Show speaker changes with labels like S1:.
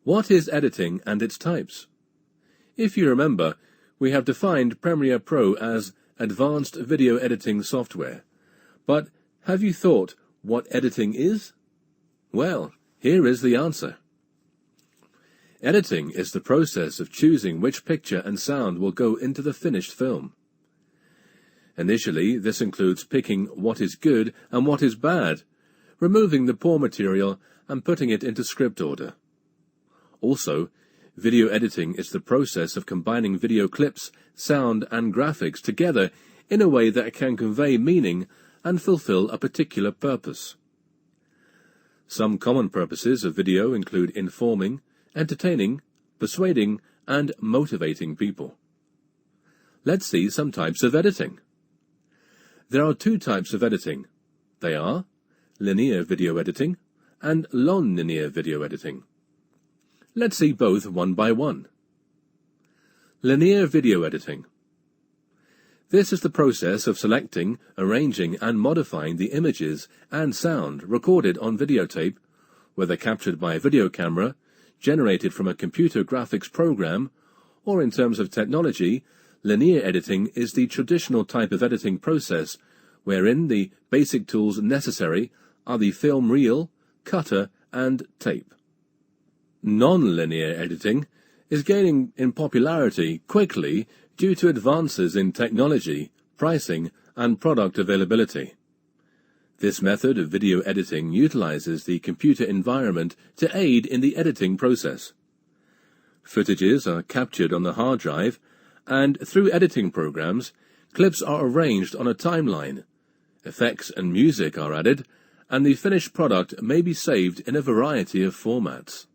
S1: What is editing and its types? If you remember, we have defined Premiere Pro as advanced video editing software. But have you thought what editing is? Well, here is the answer. Editing is the process of choosing which picture and sound will go into the finished film. Initially, this includes picking what is good and what is bad, removing the poor material and putting it into script order. Also, video editing is the process of combining video clips, sound and graphics together in a way that can convey meaning and fulfill a particular purpose. Some common purposes of video include informing, entertaining, persuading, and motivating people. Let's see some types of editing. There are two types of editing. They are linear video editing and nonlinear video editing. Let's see both one by one. Linear video editing. This is the process of selecting, arranging, and modifying the images and sound recorded on videotape, whether captured by a video camera, generated from a computer graphics program, or in terms of technology, linear editing is the traditional type of editing process wherein the basic tools necessary are the film reel, cutter, and tape. Non-linear editing is gaining in popularity quickly due to advances in technology, pricing, and product availability. This method of video editing utilizes the computer environment to aid in the editing process. Footages are captured on the hard drive, and through editing programs, clips are arranged on a timeline, effects and music are added, and the finished product may be saved in a variety of formats.